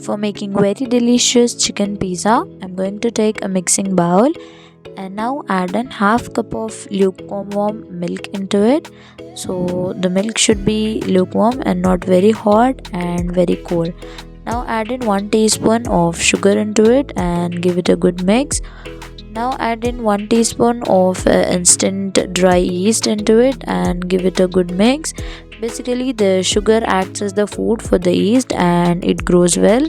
for making very delicious chicken pizza, I'm going to take a mixing bowl and now add in half cup of lukewarm milk into it. So the milk should be lukewarm and not very hot and very cold. Now add in 1 teaspoon of sugar into it and give it a good mix. Now add in 1 teaspoon of instant dry yeast into it and give it a good mix. Basically the sugar acts as the food for the yeast and it grows well.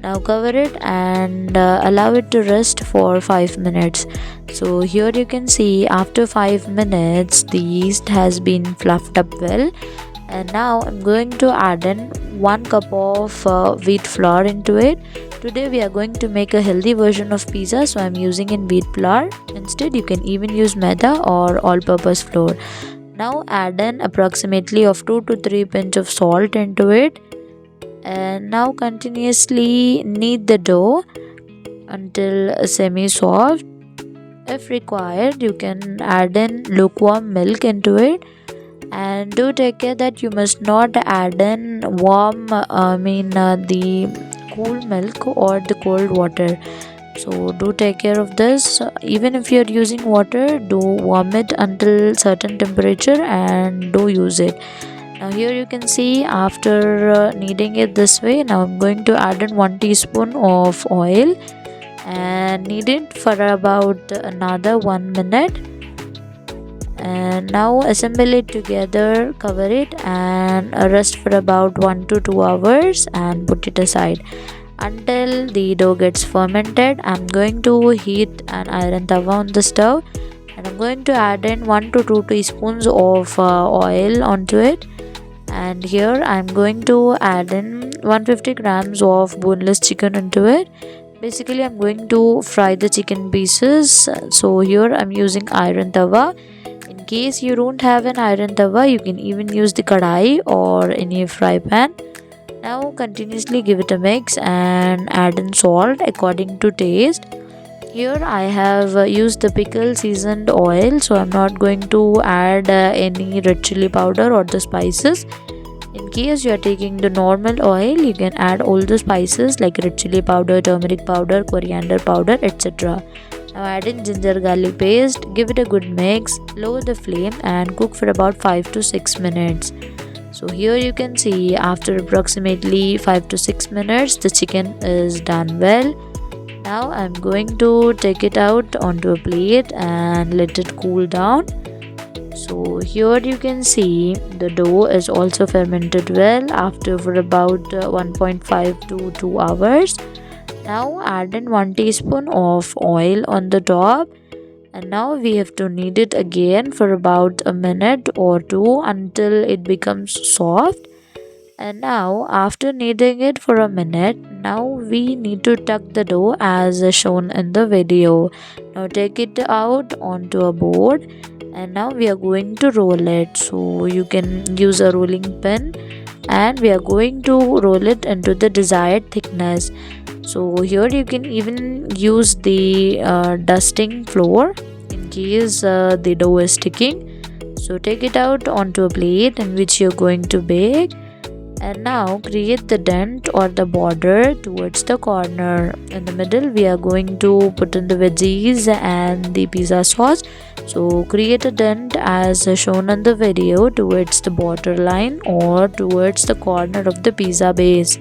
Now cover it and allow it to rest for 5 minutes. So here you can see after 5 minutes the yeast has been fluffed up well. And now I'm going to add in 1 cup of wheat flour into it. Today we are going to make a healthy version of pizza, so I'm using in wheat flour. Instead you can even use maida or all-purpose flour. Now add in approximately of 2 to 3 pinch of salt into it. And now continuously knead the dough until semi-soft. If required, you can add in lukewarm milk into it. And do take care that you must not add in the cool milk or the cold water. So do take care of this. Even if you're using water, do warm it until certain temperature and do use it. Now here you can see after kneading it this way, now I'm going to add in 1 teaspoon of oil and knead it for about another 1 minute. And now assemble it together, cover it and rest for about 1 to 2 hours and put it aside. Until the dough gets fermented, I'm going to heat an iron tawa on the stove and I'm going to add in 1 to 2 teaspoons of oil onto it. And here I'm going to add in 150 grams of boneless chicken into it. Basically I'm going to fry the chicken pieces. So here I'm using iron tawa. In case you don't have an iron tawa, you can even use the kadai or any fry pan. Now continuously give it a mix and add in salt according to taste. Here I have used the pickle seasoned oil, so I'm not going to add any red chili powder or the spices. In case you are taking the normal oil, you can add all the spices like red chili powder, turmeric powder, coriander powder, etc. Now add in ginger garlic paste, give it a good mix, lower the flame and cook for about 5 to 6 minutes. So here you can see after approximately 5 to 6 minutes the chicken is done well. Now I'm going to take it out onto a plate and let it cool down. So here you can see the dough is also fermented well after for about 1.5 to 2 hours. Now add in 1 teaspoon of oil on the top. And now we have to knead it again for about a minute or two until it becomes soft. And now after kneading it for a minute, now we need to tuck the dough as shown in the video. Now take it out onto a board and now we are going to roll it. So you can use a rolling pin and we are going to roll it into the desired thickness. So here you can even use the dusting flour in case the dough is sticking. So take it out onto a plate in which you're going to bake. And now create the dent or the border towards the corner. In the middle we are going to put in the veggies and the pizza sauce. So create a dent as shown in the video towards the border line or towards the corner of the pizza base.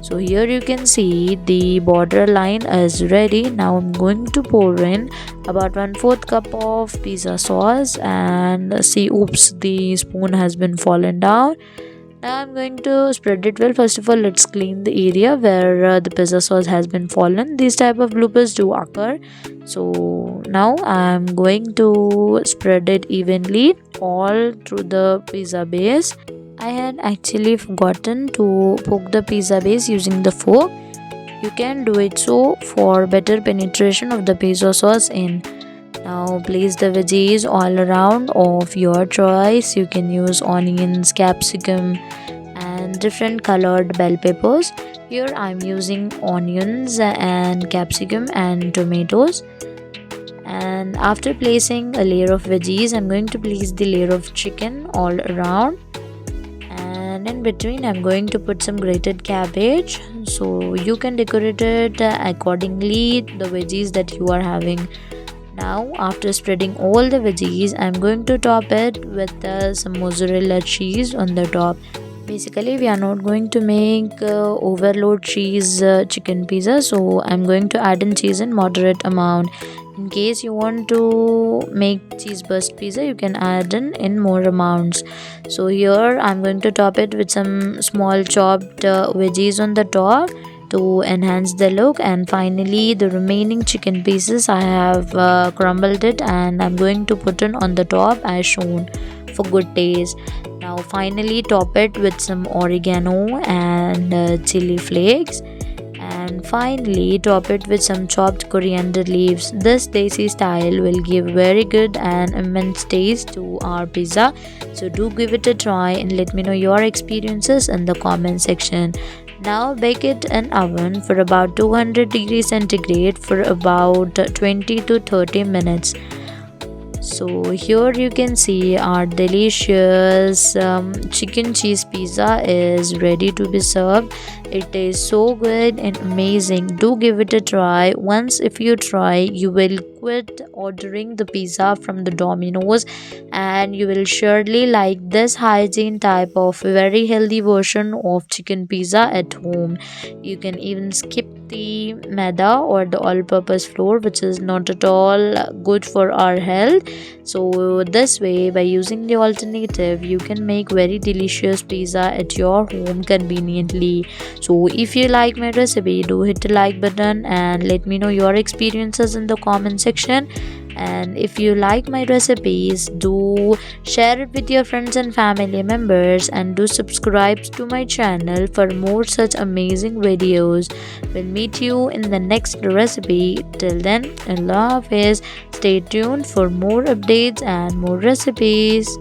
So here you can see the border line is ready. Now I'm going to pour in about 1/4 cup of pizza sauce and see, oops, the spoon has been fallen down. Now I'm going to spread it well. First of all, let's clean the area where the pizza sauce has been fallen. These type of bloopers do occur. So now I'm going to spread it evenly all through the pizza base. I had actually forgotten to poke the pizza base using the fork. You can do it so for better penetration of the pizza sauce in. Now place the veggies all around of your choice. You can use onions, capsicum and different colored bell peppers. Here I'm using onions and capsicum and tomatoes. And after placing a layer of veggies, I'm going to place the layer of chicken all around. and in between I'm going to put some grated cabbage, so you can decorate it accordingly the veggies that you are having. Now after spreading all the veggies, I'm going to top it with some mozzarella cheese on the top. Basically we are not going to make overload cheese chicken pizza, so I'm going to add in cheese in moderate amount. In case you want to make cheese burst pizza, you can add in more amounts. So here I'm going to top it with some small chopped veggies on the top to enhance the look, and finally the remaining chicken pieces I have crumbled it and I'm going to put it on the top as shown for good taste. Now finally top it with some oregano and chili flakes, and finally top it with some chopped coriander leaves. This desi style will give very good and immense taste to our pizza, so do give it a try and let me know your experiences in the comment section. Now bake it in oven for about 200 degrees centigrade for about 20 to 30 minutes. So here you can see our delicious chicken cheese pizza is ready to be served. It is so good and amazing. Do give it a try. Once if you try, you will quit ordering the pizza from the Domino's, and you will surely like this hygiene type of very healthy version of chicken pizza at home. You can even skip the maida or the all-purpose flour, which is not at all good for our health. So this way, by using the alternative, you can make very delicious pizza at your home conveniently. So if you like my recipe, do hit the like button and let me know your experiences in the comment section. And if you like my recipes, do share it with your friends and family members, and do subscribe to my channel for more such amazing videos. We'll meet you in the next recipe. Till then, Allah Hafiz. Stay tuned for more updates and more recipes.